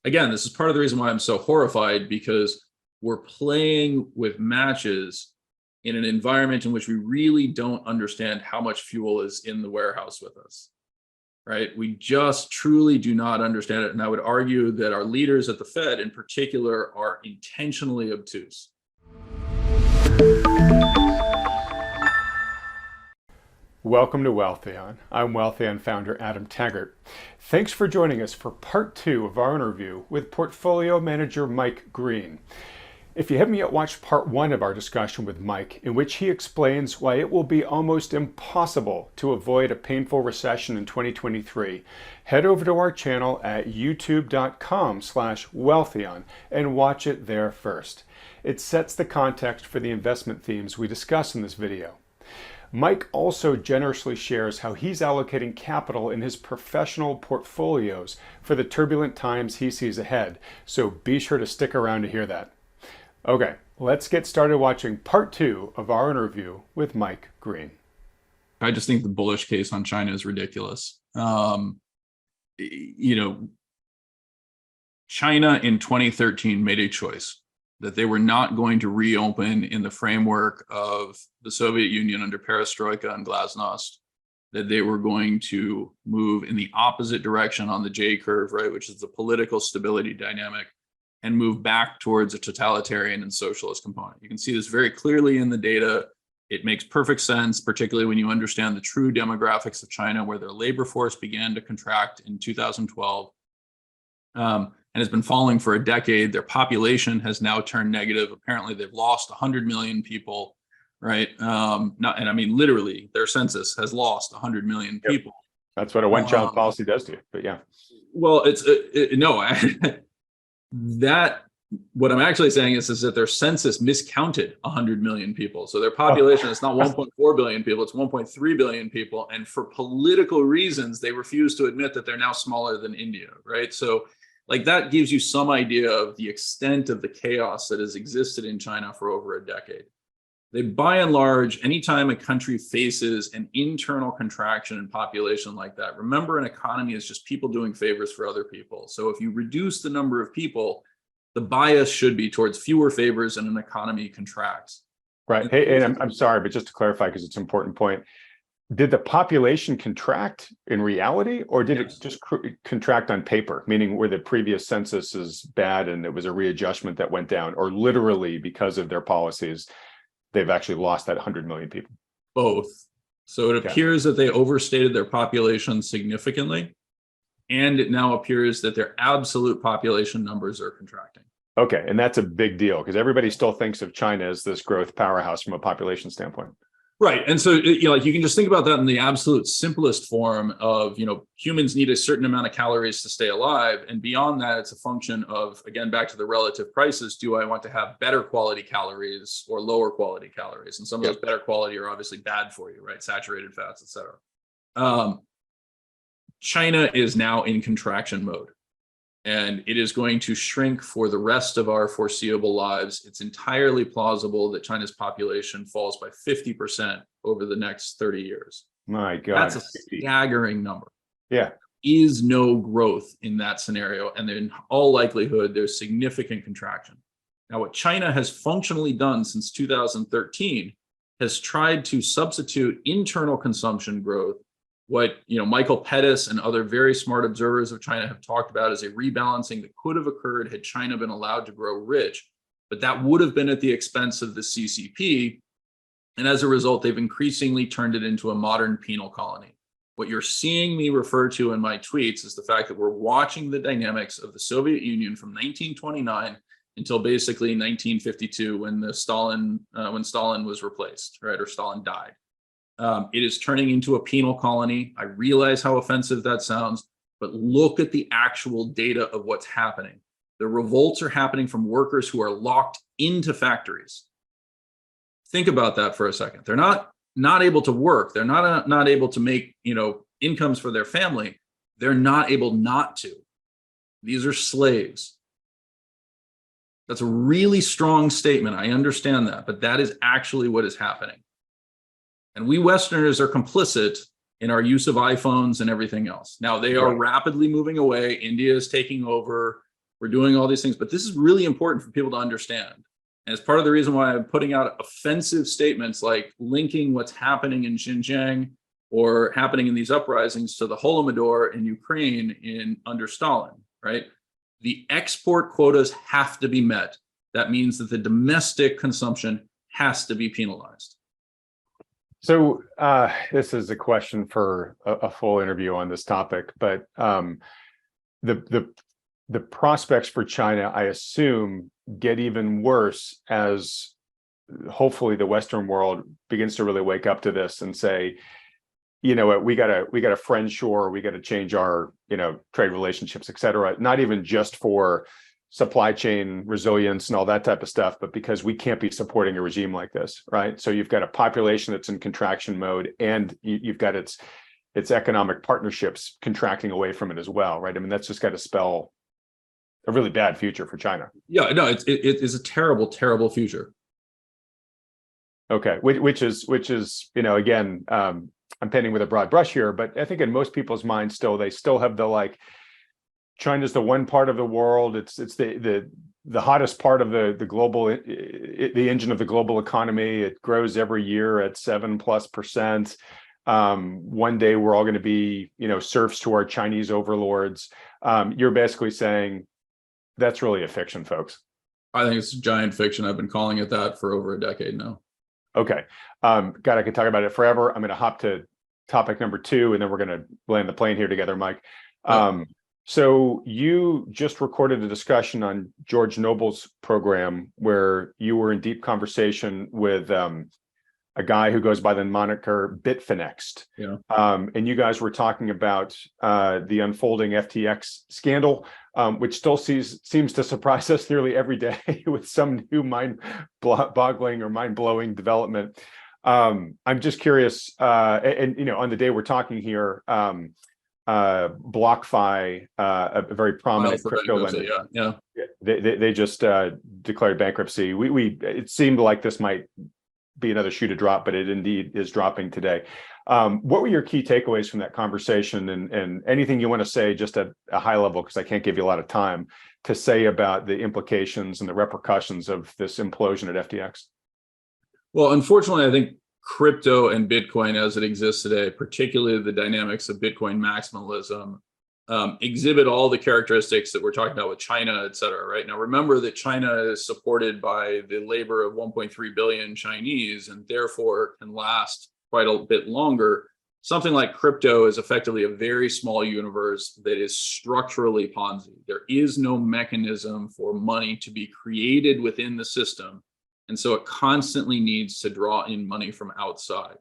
again, this is part of the reason why I'm so horrified, because we're playing with matches in an environment in which we really don't understand how much fuel is in the warehouse with us, right? We just truly do not understand it. And I would argue that our leaders at the Fed in particular are intentionally obtuse. Welcome to Wealthion. I'm Wealthion founder Adam Taggart. Thanks for joining us for part 2 of our interview with portfolio manager Mike Green. If you haven't yet watched part 1 of our discussion with Mike, in which he explains why it will be almost impossible to avoid a painful recession in 2023, head over to our channel at youtube.com/Wealthion and watch it there first. It sets the context for the investment themes we discuss in this video. Mike also generously shares how he's allocating capital in his professional portfolios for the turbulent times he sees ahead, so be sure to stick around to hear that. Okay, let's get started watching part 2 of our interview with Mike Green. I just think the bullish case on China is ridiculous. China in 2013 made a choice that they were not going to reopen in the framework of the Soviet Union under Perestroika and Glasnost, that they were going to move in the opposite direction on the J curve, right, which is the political stability dynamic, and move back towards a totalitarian and socialist component. You can see this very clearly in the data. It makes perfect sense, particularly when you understand the true demographics of China, where their labor force began to contract in 2012 and has been falling for a decade. Their population has now turned negative. Apparently, they've lost 100 million people, right? And I mean, literally, their census has lost 100 million people. Yep. That's what a one-child policy does to you, but yeah. Well, what I'm actually saying is that their census miscounted 100 million people. So their population is not 1.4 billion people, it's 1.3 billion people. And for political reasons, they refuse to admit that they're now smaller than India, right? So like that gives you some idea of the extent of the chaos that has existed in China for over a decade. They, by and large, anytime a country faces an internal contraction in population like that, remember, an economy is just people doing favors for other people. So if you reduce the number of people, the bias should be towards fewer favors and an economy contracts. Right. Hey, and I'm sorry, but just to clarify, because it's an important point, did the population contract in reality, or did it just contract on paper, meaning where the previous census is bad and it was a readjustment that went down, or literally because of their policies, they've actually lost that 100 million people? Both. So it appears that they overstated their population significantly, and it now appears that their absolute population numbers are contracting. Okay, and that's a big deal because everybody still thinks of China as this growth powerhouse from a population standpoint. Right. And so, you can just think about that in the absolute simplest form of, humans need a certain amount of calories to stay alive. And beyond that, it's a function of, again, back to the relative prices. Do I want to have better quality calories or lower quality calories? And some of those better quality are obviously bad for you, right? Saturated fats, et cetera. China is now in contraction mode, and it is going to shrink for the rest of our foreseeable lives. It's entirely plausible that China's population falls by 50% over the next 30 years. My God. That's a staggering number. Yeah. There is no growth in that scenario. And in all likelihood, there's significant contraction. Now, what China has functionally done since 2013 has tried to substitute internal consumption growth, what Michael Pettis and other very smart observers of China have talked about as a rebalancing that could have occurred had China been allowed to grow rich, but that would have been at the expense of the CCP. And as a result, they've increasingly turned it into a modern penal colony. What you're seeing me refer to in my tweets is the fact that we're watching the dynamics of the Soviet Union from 1929 until basically 1952, when Stalin was replaced, right, or Stalin died. It is turning into a penal colony. I realize how offensive that sounds, but look at the actual data of what's happening. The revolts are happening from workers who are locked into factories. Think about that for a second. They're not able to work. They're not able to make incomes for their family. They're not able not to. These are slaves. That's a really strong statement. I understand that, but that is actually what is happening. And we Westerners are complicit in our use of iPhones and everything else. Now, they are rapidly moving away. India is taking over. We're doing all these things, but this is really important for people to understand. And it's part of the reason why I'm putting out offensive statements like linking what's happening in Xinjiang or happening in these uprisings to the Holodomor in Ukraine under Stalin, right? The export quotas have to be met. That means that the domestic consumption has to be penalized. So this is a question for a full interview on this topic, but the prospects for China, I assume, get even worse as hopefully the Western world begins to really wake up to this and say, you know what, we got to friend shore, we got to change our, trade relationships, et cetera, not even just for supply chain resilience and all that type of stuff, but because we can't be supporting a regime like this, right? So you've got a population that's in contraction mode, and you've got its economic partnerships contracting away from it as well, right? I mean, that's just got to spell a really bad future for China. Yeah, no, it is a terrible, terrible future. Okay, which is again, I'm painting with a broad brush here, but I think in most people's minds they still have the like, China's the one part of the world. It's the hottest part of the global, the engine of the global economy. It grows every year at 7+%. One day we're all going to be, serfs to our Chinese overlords. You're basically saying that's really a fiction, folks. I think it's giant fiction. I've been calling it that for over a decade now. Okay. God, I could talk about it forever. I'm going to hop to topic number 2, and then we're going to land the plane here together, Mike. So you just recorded a discussion on George Noble's program where you were in deep conversation with a guy who goes by the moniker Bitfinex. Yeah. And you guys were talking about the unfolding FTX scandal, which still seems to surprise us nearly every day with some new mind-boggling or mind-blowing development. I'm just curious, and on the day we're talking here, BlockFi, a very prominent crypto lender, they just declared bankruptcy. It seemed like this might be another shoe to drop, but it indeed is dropping today. What were your key takeaways from that conversation, and anything you want to say just at a high level, because I can't give you a lot of time to say about the implications and the repercussions of this implosion at FTX? Well, unfortunately, I think crypto and Bitcoin as it exists today, particularly the dynamics of Bitcoin maximalism, exhibit all the characteristics that we're talking about with China, et cetera, right? Now, remember that China is supported by the labor of 1.3 billion Chinese, and therefore can last quite a bit longer. Something like crypto is effectively a very small universe that is structurally Ponzi. There is no mechanism for money to be created within the system. And so it constantly needs to draw in money from outside.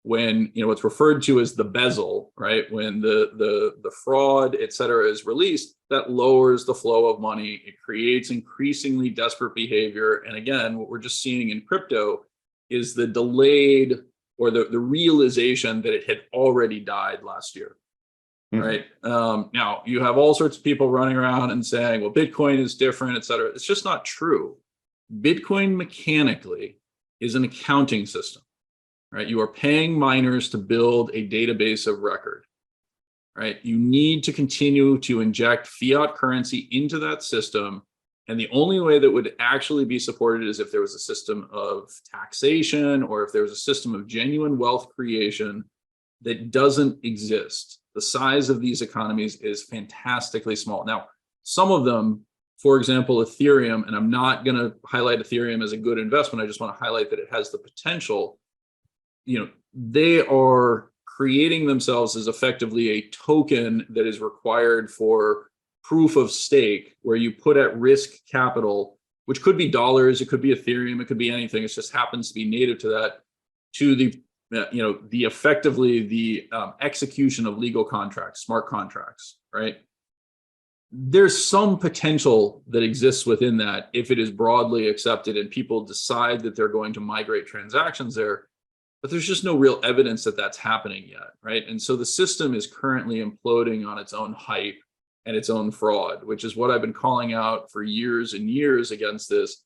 When what's referred to as the bezel, right? When the fraud, et cetera, is released, that lowers the flow of money. It creates increasingly desperate behavior. And again, what we're just seeing in crypto is the delayed or the realization that it had already died last year. Right. Now you have all sorts of people running around and saying, well, Bitcoin is different, et cetera. It's just not true. Bitcoin mechanically is an accounting system, right? You are paying miners to build a database of record, right? You need to continue to inject fiat currency into that system. And the only way that would actually be supported is if there was a system of taxation or if there was a system of genuine wealth creation that doesn't exist. The size of these economies is fantastically small. Now, some of them, for example, Ethereum, and I'm not going to highlight Ethereum as a good investment. I just want to highlight that it has the potential. They are creating themselves as effectively a token that is required for proof of stake, where you put at risk capital, which could be dollars, it could be Ethereum, it could be anything. It just happens to be native to that, to the effectively the execution of legal contracts, smart contracts, right? There's some potential that exists within that if it is broadly accepted and people decide that they're going to migrate transactions there, but there's just no real evidence that that's happening yet, right? And so the system is currently imploding on its own hype and its own fraud, which is what I've been calling out for years and years against this.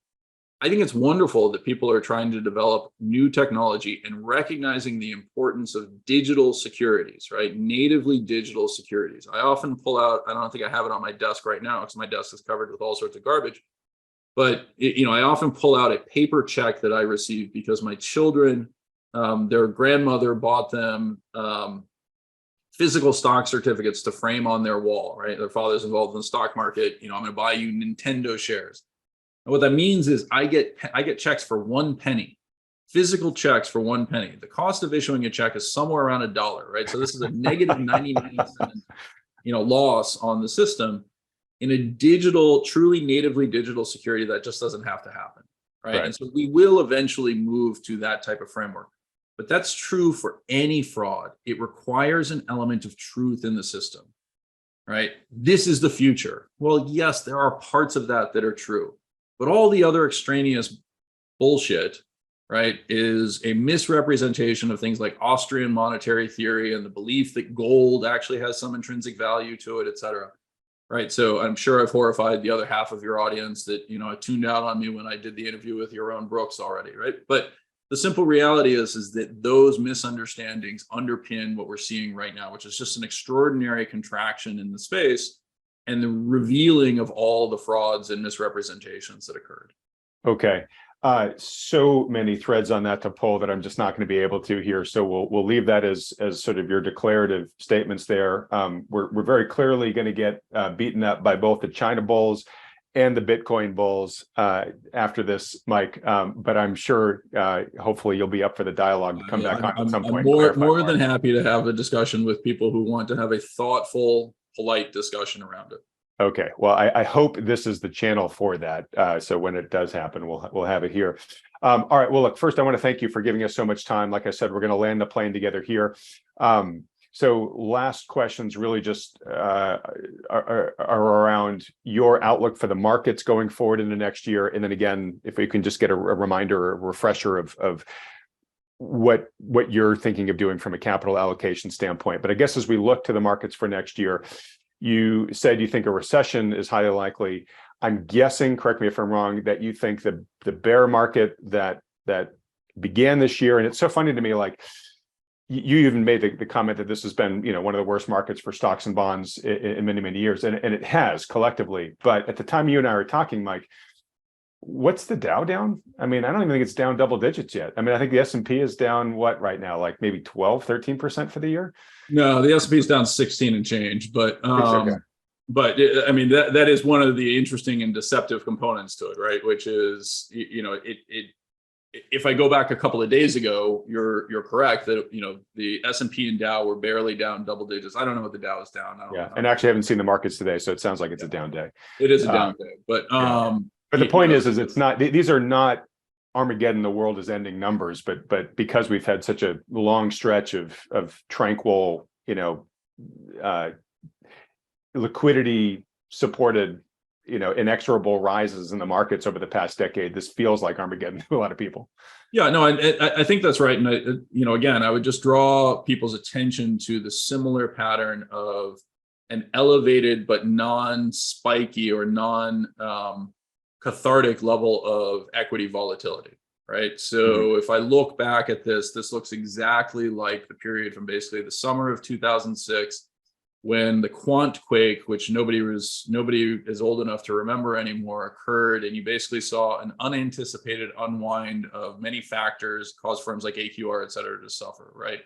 I think it's wonderful that people are trying to develop new technology and recognizing the importance of digital securities, right? Natively digital securities. I often pull out, I don't think I have it on my desk right now because my desk is covered with all sorts of garbage. But I often pull out a paper check that I received because my children, their grandmother bought them physical stock certificates to frame on their wall, right? Their father's involved in the stock market. I'm going to buy you Nintendo shares. And what that means is I get checks for 1 penny, physical checks for 1 penny. The cost of issuing a check is somewhere around $1, right? So this is a negative 99-cent, loss on the system. In a digital, truly natively digital security, that just doesn't have to happen, right? And so we will eventually move to that type of framework. But that's true for any fraud. It requires an element of truth in the system, right? This is the future. Well, yes, there are parts of that that are true, but all the other extraneous bullshit, right, is a misrepresentation of things like Austrian monetary theory and the belief that gold actually has some intrinsic value to it, et cetera. Right. So I'm sure I've horrified the other half of your audience that, tuned out on me when I did the interview with Yaron Brooks already. Right. But the simple reality is that those misunderstandings underpin what we're seeing right now, which is just an extraordinary contraction in the space and the revealing of all the frauds and misrepresentations that occurred. Okay. So many threads on that to pull that I'm just not going to be able to here. So we'll leave that as sort of your declarative statements there. We're very clearly going to get beaten up by both the China bulls and the Bitcoin bulls after this, Mike. But I'm sure hopefully you'll be up for the dialogue to come back on at some point. I'm more than happy to have a discussion with people who want to have a thoughtful, polite discussion around it. Okay, well, I hope this is the channel for that. So when it does happen, we'll have it here. All right. Well, look, first I want to thank you for giving us so much time. Like I said, we're going to land the plane together here. So last questions really just are around your outlook for the markets going forward into next year, and then again, if we can just get a reminder, a refresher of what you're thinking of doing from a capital allocation standpoint. But I guess as we look to the markets for next year. You said you think a recession is highly likely. I'm guessing, correct me if I'm wrong, that you think the bear market that began this year, and it's so funny to me, like you even made the comment that this has been, one of the worst markets for stocks and bonds in many, many years, and it has collectively. But at the time you and I were talking, Mike, what's the Dow down? I mean, I don't even think it's down double digits yet. I mean, I think the S&P is down what right now, like maybe 12, 13% for the year? No, the S&P is down 16 and change, but Okay. I mean that is one of the interesting and deceptive components to it, right? Which is, if I go back a couple of days ago, you're correct that the S&P and Dow were barely down double digits. I don't know what the Dow is down. I don't know. And actually I haven't seen the markets today, so it sounds like it's a down day. It is a down day, but But the point is it's not; these are not Armageddon, the world is ending numbers, but because we've had such a long stretch of tranquil, liquidity supported, inexorable rises in the markets over the past decade, this feels like Armageddon to a lot of people. Yeah, no, I think that's right. And again, I would just draw people's attention to the similar pattern of an elevated but non-spiky or cathartic level of equity volatility, right? So if I look back at this looks exactly like the period from basically the summer of 2006 when the quant quake, which nobody is old enough to remember anymore, occurred, and you basically saw an unanticipated unwind of many factors, caused firms like AQR, et cetera, to suffer, right?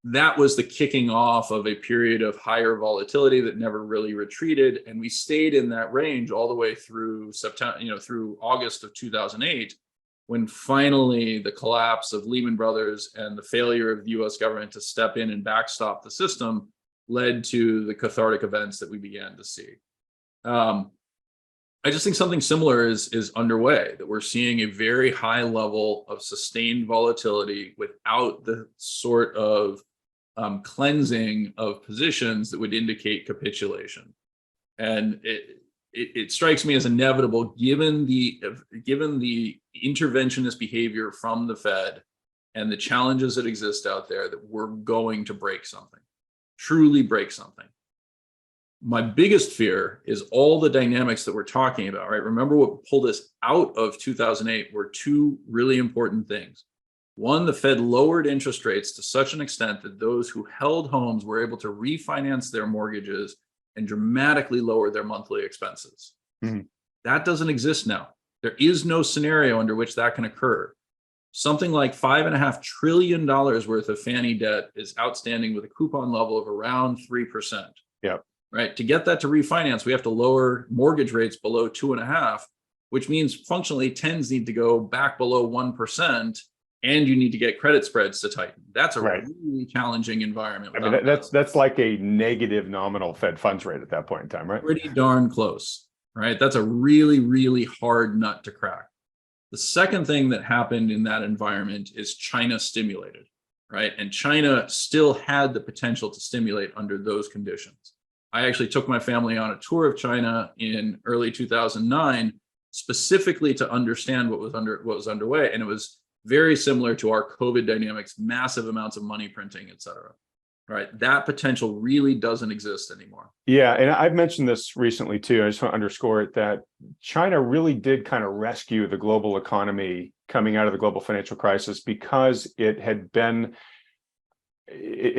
That was the kicking off of a period of higher volatility that never really retreated. And we stayed in that range all the way through September, through August of 2008, when finally the collapse of Lehman Brothers and the failure of the US government to step in and backstop the system led to the cathartic events that we began to see. I just think something similar is underway, that we're seeing a very high level of sustained volatility without the sort of cleansing of positions that would indicate capitulation. And it strikes me as inevitable, given the interventionist behavior from the Fed and the challenges that exist out there, that we're going to break something, truly break something. My biggest fear is all the dynamics that we're talking about, right? Remember what pulled us out of 2008 were two really important things. One, the Fed lowered interest rates to such an extent that those who held homes were able to refinance their mortgages and dramatically lower their monthly expenses. Mhm. That doesn't exist now. There is no scenario under which that can occur. Something like $5.5 trillion worth of Fannie debt is outstanding with a coupon level of around 3%. Yep. Right? To get that to refinance, we have to lower mortgage rates below 2.5, which means functionally 10s need to go back below 1%, and you need to get credit spreads to tighten. That's a Right. really challenging environment. I mean, that's like a negative nominal Fed funds rate at that point in time, right? Pretty darn close, right? That's a really, really hard nut to crack. The second thing that happened in that environment is China stimulated, right? And China still had the potential to stimulate under those conditions. I actually took my family on a tour of China in early 2009, specifically to understand what was underway. And it was very similar to our COVID dynamics, massive amounts of money printing, et cetera. Right? That potential really doesn't exist anymore. Yeah, and I've mentioned this recently too. I just want to underscore it that China really did kind of rescue the global economy coming out of the global financial crisis because it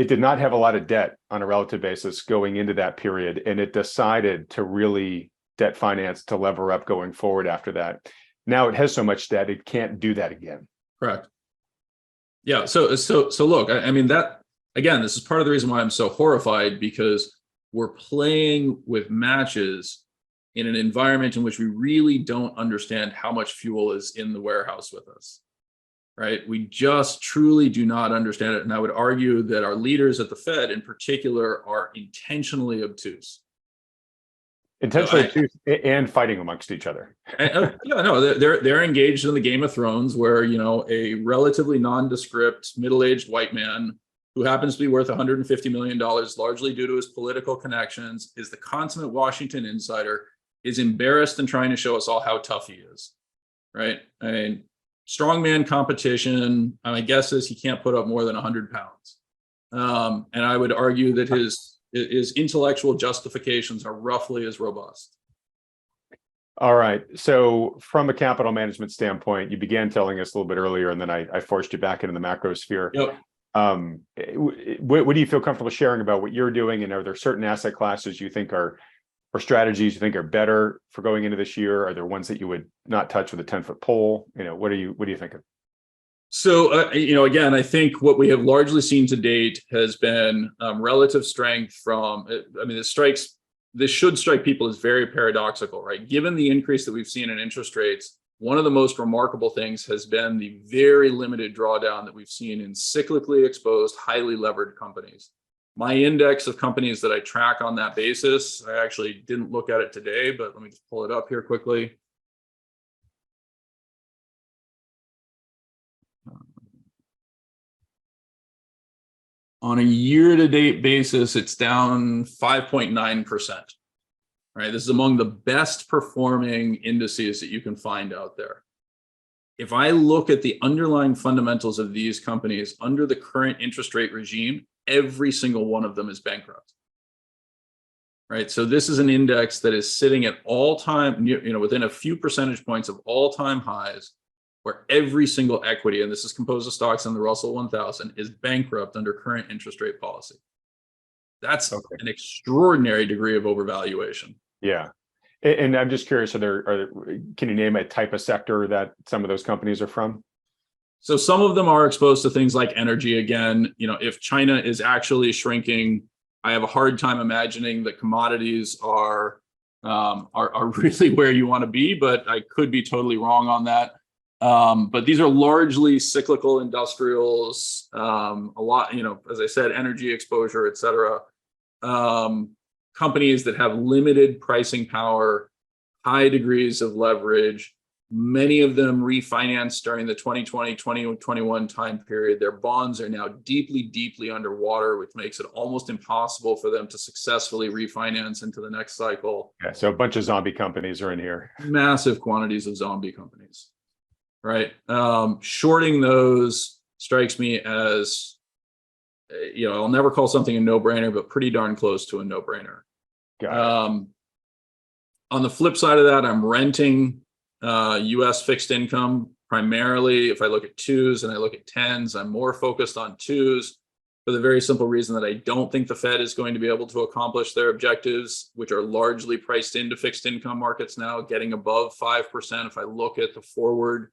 did not have a lot of debt on a relative basis going into that period, and it decided to really debt finance to lever up going forward after that. Now it has so much debt it can't do that again. Correct. Yeah. So look, I mean that again, this is part of the reason why I'm so horrified, because we're playing with matches in an environment in which we really don't understand how much fuel is in the warehouse with us. Right? We just truly do not understand it. And I would argue that our leaders at the Fed in particular are intentionally obtuse. Intentionally obtuse and fighting amongst each other. Yeah, no, they're engaged in the Game of Thrones, where a relatively nondescript middle-aged white man who happens to be worth $150 million, largely due to his political connections, is the consummate Washington insider, is embarrassed and trying to show us all how tough he is. Right? I mean, strongman competition, my guess is he can't put up more than 100 pounds. And I would argue that his intellectual justifications are roughly as robust. All right. So from a capital management standpoint, you began telling us a little bit earlier, and then I forced you back into the macro sphere. Yep. What do you feel comfortable sharing about what you're doing? And are there certain asset classes you think or strategies you think are better for going into this year? Are there ones that you would not touch with a 10-foot pole? What do you think of? So, again, I think what we have largely seen to date has been relative strength from, this should strike people as very paradoxical, right? Given the increase that we've seen in interest rates, one of the most remarkable things has been the very limited drawdown that we've seen in cyclically exposed, highly levered companies. My index of companies that I track on that basis, I actually didn't look at it today, but let me just pull it up here quickly. On a year-to-date basis, it's down 5.9%. Right? This is among the best performing indices that you can find out there. If I look at the underlying fundamentals of these companies under the current interest rate regime, every single one of them is bankrupt. Right? So this is an index that is sitting at all-time, within a few percentage points of all-time highs, where every single equity, and this is composed of stocks in the Russell 1000, is bankrupt under current interest rate policy. That's an extraordinary degree of overvaluation. Yeah. And I'm just curious, can you name a type of sector that some of those companies are from? So some of them are exposed to things like energy. Again, if China is actually shrinking, I have a hard time imagining that commodities are really where you want to be, but I could be totally wrong on that. But these are largely cyclical industrials, a lot, as I said, energy exposure, et cetera. Companies that have limited pricing power, high degrees of leverage, many of them refinanced during the 2020, 2021 time period. Their bonds are now deeply, deeply underwater, which makes it almost impossible for them to successfully refinance into the next cycle. Yeah, so a bunch of zombie companies are in here. Massive quantities of zombie companies. Right. Shorting those strikes me as, I'll never call something a no-brainer, but pretty darn close to a no-brainer. Got it. On the flip side of that, I'm renting US fixed income primarily. If I look at twos and I look at tens, I'm more focused on twos for the very simple reason that I don't think the Fed is going to be able to accomplish their objectives, which are largely priced into fixed income markets now, getting above 5%. If I look at the forward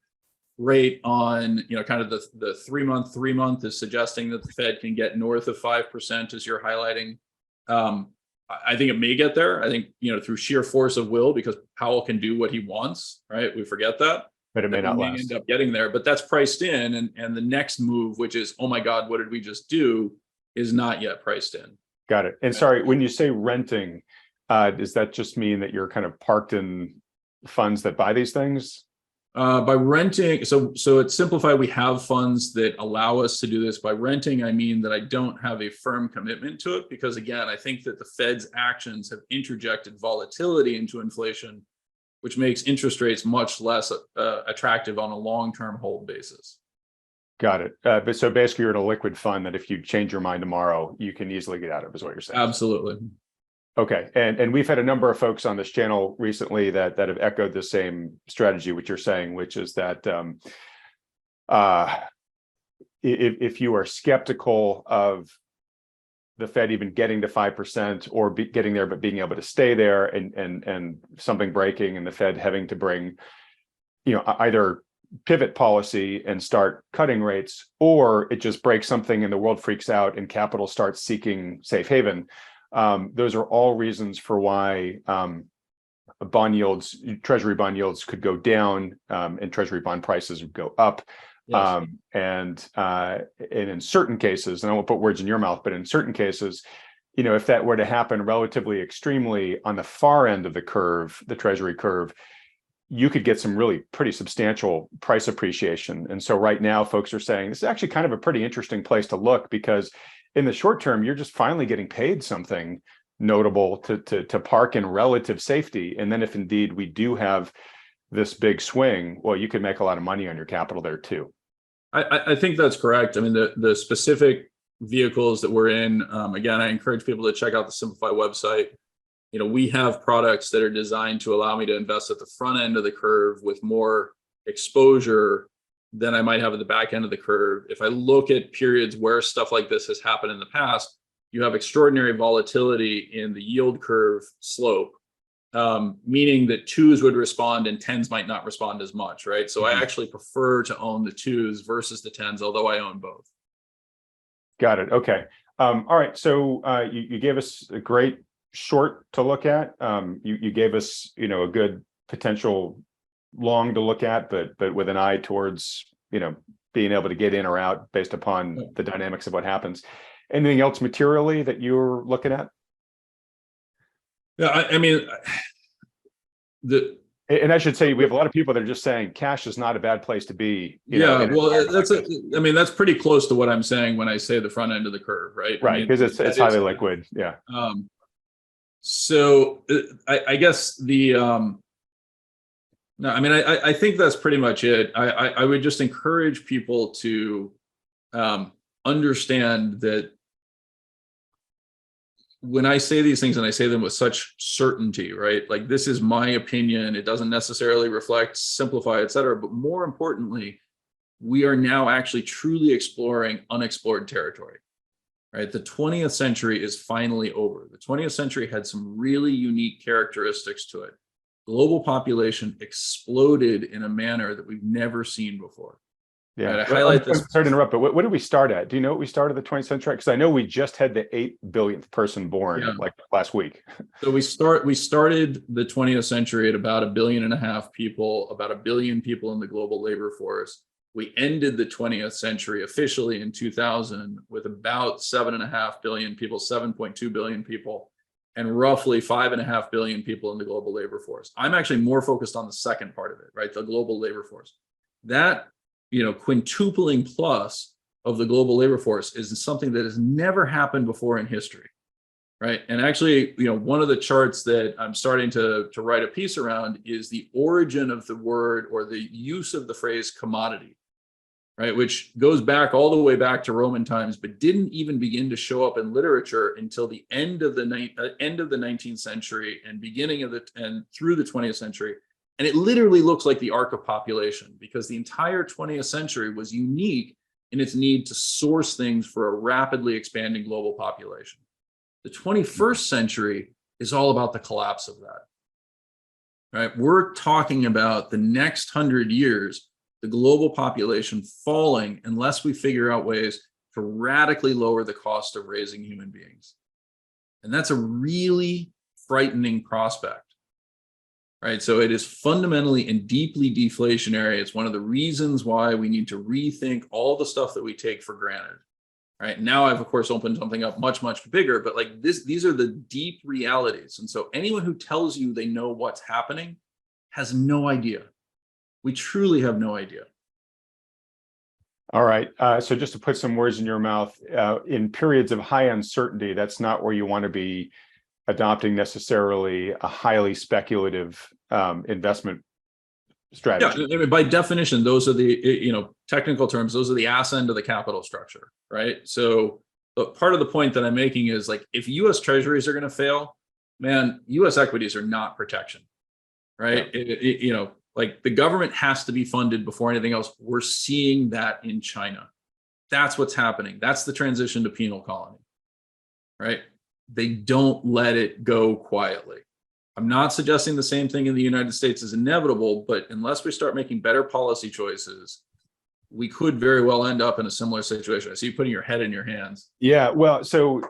rate on, kind of the 3 month is suggesting that the Fed can get north of 5%, as you're highlighting. I think it may get there. I think, through sheer force of will, because Powell can do what he wants, right? We forget that. But it may not last. End up getting there, but that's priced in. And the next move, which is, oh my God, what did we just do, is not yet priced in. Got it. And sorry, when you say renting, does that just mean that you're kind of parked in funds that buy these things? By renting, so it's simplified. We have funds that allow us to do this. By renting, I mean that I don't have a firm commitment to it, because again, I think that the Fed's actions have interjected volatility into inflation, which makes interest rates much less attractive on a long-term hold basis. Got it. But so basically, you're in a liquid fund that if you change your mind tomorrow, you can easily get out of, is what you're saying? Absolutely. Okay, and we've had a number of folks on this channel recently that have echoed the same strategy, which you're saying, which is that if you are skeptical of the Fed even getting to 5% or getting there, but being able to stay there, and something breaking and the Fed having to bring, either pivot policy and start cutting rates, or it just breaks something and the world freaks out and capital starts seeking safe haven. Those are all reasons for why bond yields, treasury bond yields could go down, and treasury bond prices would go up. Yes. And in certain cases, and I won't put words in your mouth, but in certain cases, if that were to happen relatively extremely on the far end of the curve, the treasury curve, you could get some really pretty substantial price appreciation. And so right now, folks are saying this is actually kind of a pretty interesting place to look, because in the short term, you're just finally getting paid something notable to park in relative safety. And then if indeed we do have this big swing, well, you could make a lot of money on your capital there too. I think that's correct. I mean, the specific vehicles that we're in, again, I encourage people to check out the Simplify website. We have products that are designed to allow me to invest at the front end of the curve with more exposure than I might have at the back end of the curve. If I look at periods where stuff like this has happened in the past, you have extraordinary volatility in the yield curve slope, meaning that twos would respond and tens might not respond as much, right? So I actually prefer to own the twos versus the tens, although I own both. Got it. Okay. All right. So you gave us a great short to look at. You gave us, a good potential long to look at, but with an eye towards, being able to get in or out based upon the dynamics of what happens. Anything else materially that you're looking at? Yeah, I mean, and I should say, we have a lot of people that are just saying cash is not a bad place to be. That's pretty close to what I'm saying when I say the front end of the curve, right? Right, because it's highly liquid. Yeah. So I guess no, I mean, I think that's pretty much it. I would just encourage people to understand that when I say these things, and I say them with such certainty, right? Like, this is my opinion. It doesn't necessarily reflect Simplify, et cetera. But more importantly, we are now actually truly exploring unexplored territory, right? The 20th century is finally over. The 20th century had some really unique characteristics to it. Global population exploded in a manner that we've never seen before. Yeah, right? I highlight this. Sorry to interrupt, but what did we start at? Do you know what we started the 20th century? Because I know we just had the 8 billionth person born like last week. So we started the 20th century at about 1.5 billion people, about 1 billion people in the global labor force. We ended the 20th century officially in 2000 with about 7.5 billion people, 7.2 billion people, and roughly 5.5 billion people in the global labor force. I'm actually more focused on the second part of it, right? The global labor force. That, quintupling plus of the global labor force is something that has never happened before in history, right? And actually, one of the charts that I'm starting to write a piece around is the origin of the word, or the use of the phrase, commodity. right? Which goes back all the way back to Roman times, but didn't even begin to show up in literature until the end of the 19th century and through the 20th century. And it literally looks like the arc of population, because the entire 20th century was unique in its need to source things for a rapidly expanding global population. The 21st century is all about the collapse of that, right? We're talking about the next 100 years, the global population falling unless we figure out ways to radically lower the cost of raising human beings. And that's a really frightening prospect. Right. So it is fundamentally and deeply deflationary. It's one of the reasons why we need to rethink all the stuff that we take for granted. Right. Now I've, of course, opened something up much, much bigger, but like these are the deep realities. And so anyone who tells you they know what's happening has no idea. We truly have no idea. All right. So just to put some words in your mouth, in periods of high uncertainty, that's not where you want to be adopting necessarily a highly speculative investment strategy. Yeah, I mean, by definition, those are the technical terms. Those are the ass end of the capital structure, right? So part of the point that I'm making is, like, if U.S. Treasuries are going to fail, man, U.S. equities are not protection, right? Yeah. Like, the government has to be funded before anything else. We're seeing that in China. That's what's happening. That's the transition to penal colony, right? They don't let it go quietly. I'm not suggesting the same thing in the United States is inevitable, but unless we start making better policy choices, we could very well end up in a similar situation. I see you putting your head in your hands. Yeah, well, so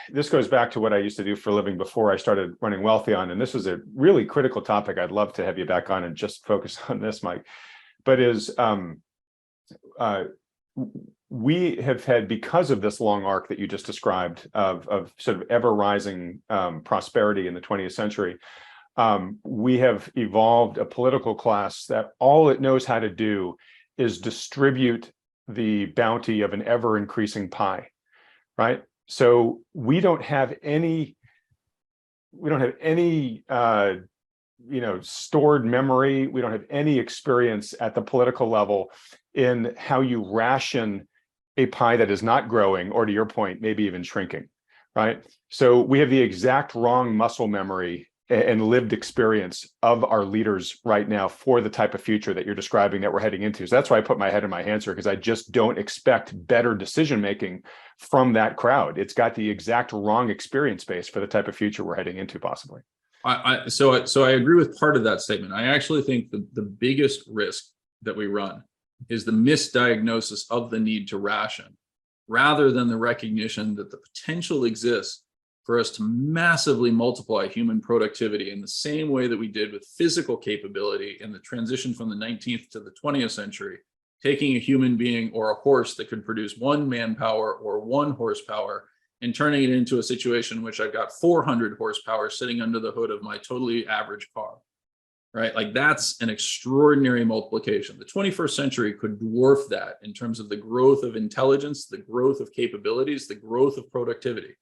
this goes back to what I used to do for a living before I started running Wealthion, and this was a really critical topic. I'd love to have you back on and just focus on this, Mike. But we have had, because of this long arc that you just described of sort of ever rising prosperity in the 20th century, we have evolved a political class that all it knows how to do is distribute the bounty of an ever increasing pie, right? So we don't have any stored memory. We don't have any experience at the political level in how you ration a pie that is not growing, or, to your point, maybe even shrinking, right? So we have the exact wrong muscle memory and lived experience of our leaders right now for the type of future that you're describing that we're heading into. So that's why I put my head in my hands here, because I just don't expect better decision-making from that crowd. It's got the exact wrong experience base for the type of future we're heading into, possibly. So I agree with part of that statement. I actually think the biggest risk that we run is the misdiagnosis of the need to ration, rather than the recognition that the potential exists for us to massively multiply human productivity in the same way that we did with physical capability in the transition from the 19th to the 20th century, taking a human being or a horse that could produce 1 manpower or 1 horsepower and turning it into a situation in which I've got 400 horsepower sitting under the hood of my totally average car, right? Like, that's an extraordinary multiplication. The 21st century could dwarf that in terms of the growth of intelligence, the growth of capabilities, the growth of productivity.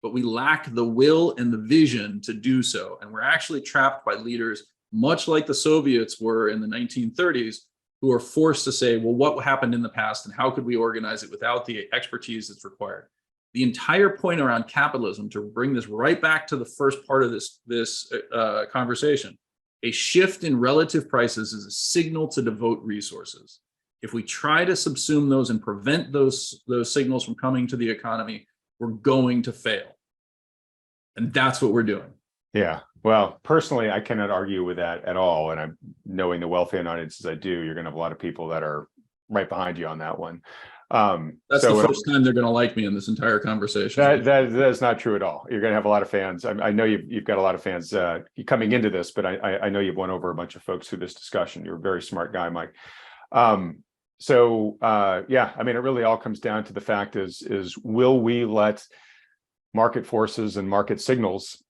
But we lack the will and the vision to do so. And we're actually trapped by leaders, much like the Soviets were in the 1930s, who are forced to say, well, what happened in the past and how could we organize it without the expertise that's required? The entire point around capitalism, to bring this right back to the first part of this conversation, a shift in relative prices is a signal to devote resources. If we try to subsume those and prevent those signals from coming to the economy, we're going to fail. And that's what we're doing. Yeah. Well, personally, I cannot argue with that at all. And I'm knowing the Wealthion audience as I do, you're going to have a lot of people that are right behind you on that one. That's the first time they're going to like me in this entire conversation. That is not true at all. You're going to have a lot of fans. I know you've got a lot of fans coming into this, but I know you've won over a bunch of folks through this discussion. You're a very smart guy, Mike. Yeah, I mean, it really all comes down to the fact is will we let market forces and market signals,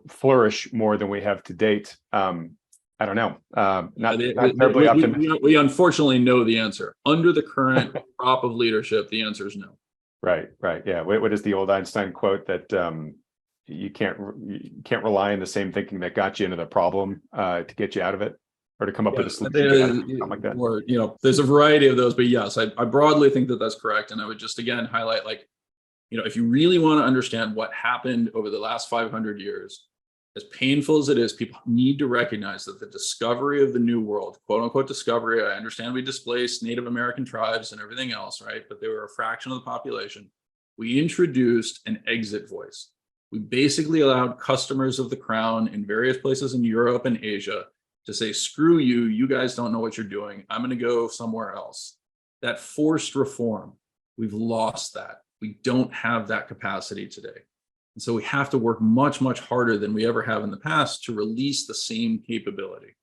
flourish more than we have to date? I don't know. Not terribly optimistic. We unfortunately know the answer. Under the current crop of leadership, the answer is no. Right. Yeah. What is the old Einstein quote that you can't rely on the same thinking that got you into the problem to get you out of it? or to come up Yeah, with a solution to that, something like that. or there's a variety of those, but yes, I broadly think that that's correct. And I would just again highlight, like, if you really want to understand what happened over the last 500 years, as painful as it is, people need to recognize that the discovery of the New World, quote unquote discovery, I understand we displaced Native American tribes and everything else, right? But they were a fraction of the population. We introduced an exit voice. We basically allowed customers of the crown in various places in Europe and Asia to say, screw you, you guys don't know what you're doing. I'm going to go somewhere else. That forced reform, we've lost that. We don't have that capacity today. And so we have to work much, much harder than we ever have in the past to release the same capability,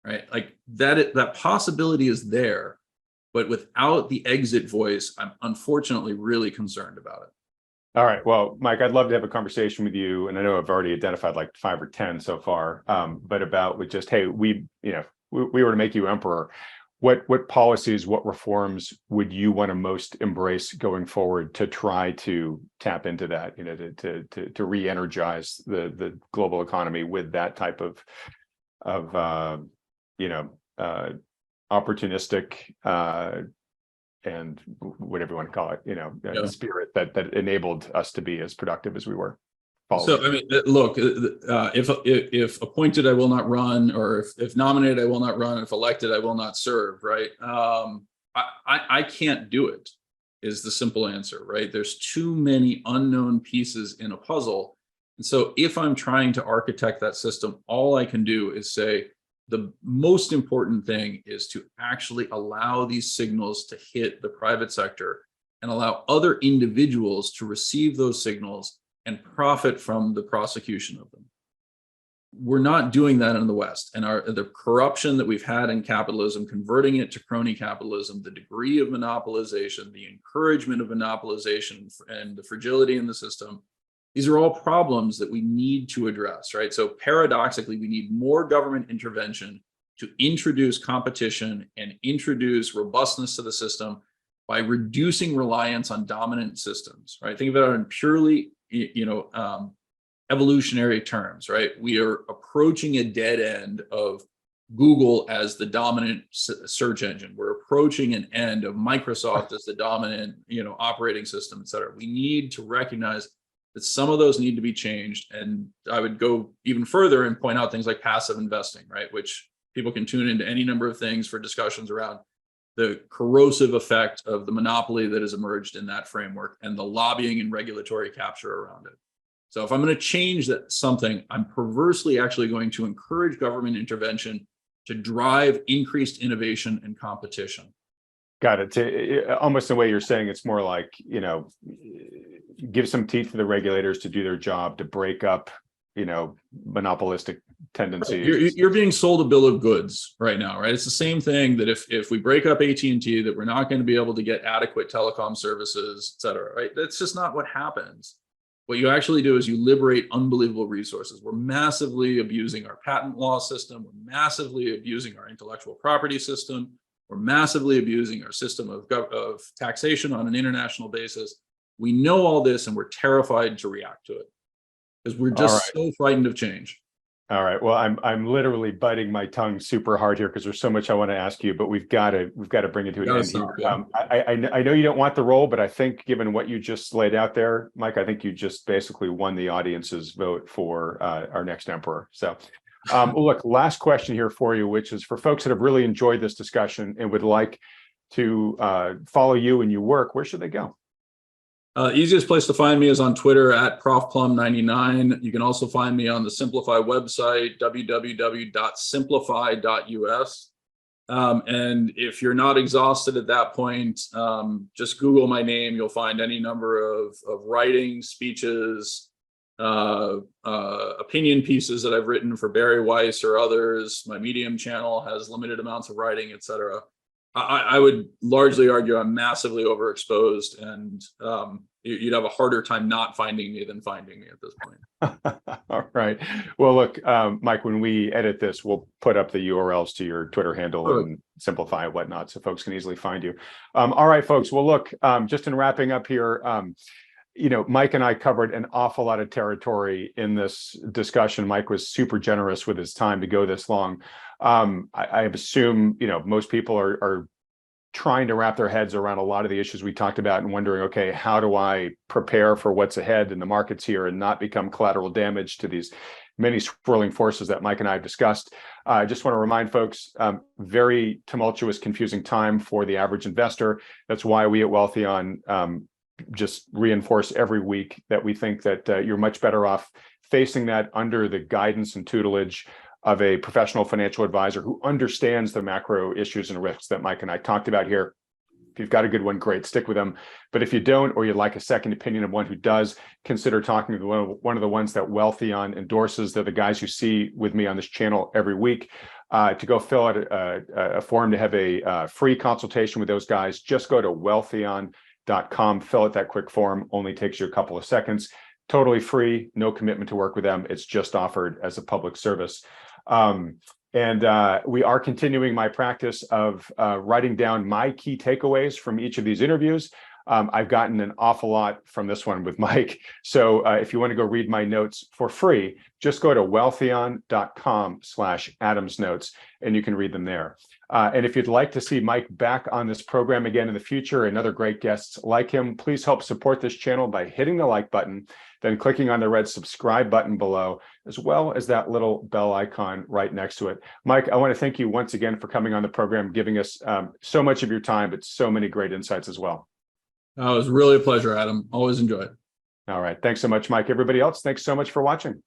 right? Like that possibility is there, but without the exit voice, I'm unfortunately really concerned about it. All right. Well, Mike, I'd love to have a conversation with you. And I know I've already identified like 5 or 10 so far, but about with just, hey, we were to make you emperor. What policies, what reforms would you want to most embrace going forward to try to tap into that, to re-energize the global economy with that type of opportunistic and whatever you want to call it, spirit that enabled us to be as productive as we were. So, I mean, look, if appointed, I will not run, or if nominated, I will not run. If elected, I will not serve, right? I can't do it, is the simple answer, right? There's too many unknown pieces in a puzzle. And so if I'm trying to architect that system, all I can do is say, the most important thing is to actually allow these signals to hit the private sector and allow other individuals to receive those signals and profit from the prosecution of them. We're not doing that in the West. And the corruption that we've had in capitalism, converting it to crony capitalism, the degree of monopolization, the encouragement of monopolization, and the fragility in the system, these are all problems that we need to address, right? So paradoxically, we need more government intervention to introduce competition and introduce robustness to the system by reducing reliance on dominant systems, right? Think about it in purely evolutionary terms, right? We are approaching a dead end of Google as the dominant search engine. We're approaching an end of Microsoft as the dominant, operating system, et cetera. We need to recognize that some of those need to be changed. And I would go even further and point out things like passive investing, right? Which people can tune into any number of things for discussions around the corrosive effect of the monopoly that has emerged in that framework and the lobbying and regulatory capture around it. So if I'm going to change something, I'm perversely actually going to encourage government intervention to drive increased innovation and competition. Got it. Almost the way you're saying, it's more like, give some teeth to the regulators to do their job, to break up, monopolistic tendencies. You're being sold a bill of goods right now, right? It's the same thing that if we break up AT&T, that we're not going to be able to get adequate telecom services, et cetera, right? That's just not what happens. What you actually do is you liberate unbelievable resources. We're massively abusing our patent law system. We're massively abusing our intellectual property system. We're massively abusing our system of taxation on an international basis. We know all this, and we're terrified to react to it because we're just so frightened of change. All right. Well, I'm literally biting my tongue super hard here because there's so much I want to ask you, but we've got to bring it to an end here. Yeah. I know you don't want the role, but I think given what you just laid out there, Mike, I think you just basically won the audience's vote for our next emperor. So, look, last question here for you, which is for folks that have really enjoyed this discussion and would like to follow you and your work, where should they go? Easiest place to find me is on Twitter at ProfPlum99. You can also find me on the Simplify website, www.simplify.us. And if you're not exhausted at that point, just Google my name. You'll find any number of writings, speeches, opinion pieces that I've written for Barry Weiss or others. My Medium channel has limited amounts of writing, et cetera. I would largely argue I'm massively overexposed, and you'd have a harder time not finding me than finding me at this point. All right. Well, look, Mike, when we edit this, we'll put up the URLs to your Twitter handle and Simplify and whatnot, so folks can easily find you. All right, folks. Well, look, just in wrapping up here, Mike and I covered an awful lot of territory in this discussion. Mike was super generous with his time to go this long. I assume, most people are trying to wrap their heads around a lot of the issues we talked about and wondering, okay, how do I prepare for what's ahead in the markets here and not become collateral damage to these many swirling forces that Mike and I have discussed. I just want to remind folks, very tumultuous, confusing time for the average investor. That's why we at Wealthion just reinforce every week that we think that you're much better off facing that under the guidance and tutelage of a professional financial advisor who understands the macro issues and risks that Mike and I talked about here. If you've got a good one, great, stick with them. But if you don't, or you'd like a second opinion of one who does, consider talking to one of the ones that Wealthion endorses. They're the guys you see with me on this channel every week. To go fill out a form to have a free consultation with those guys, just go to wealthion.com, fill out that quick form, only takes you a couple of seconds. Totally free, no commitment to work with them. It's just offered as a public service. And we are continuing my practice of writing down my key takeaways from each of these interviews. I've gotten an awful lot from this one with Mike. So if you want to go read my notes for free, just go to wealthion.com/AdamsNotes and you can read them there. And if you'd like to see Mike back on this program again in the future and other great guests like him, please help support this channel by hitting the like button, then clicking on the red subscribe button below, as well as that little bell icon right next to it. Mike, I want to thank you once again for coming on the program, giving us so much of your time, but so many great insights as well. It was really a pleasure, Adam. Always enjoy it. All right. Thanks so much, Mike. Everybody else, thanks so much for watching.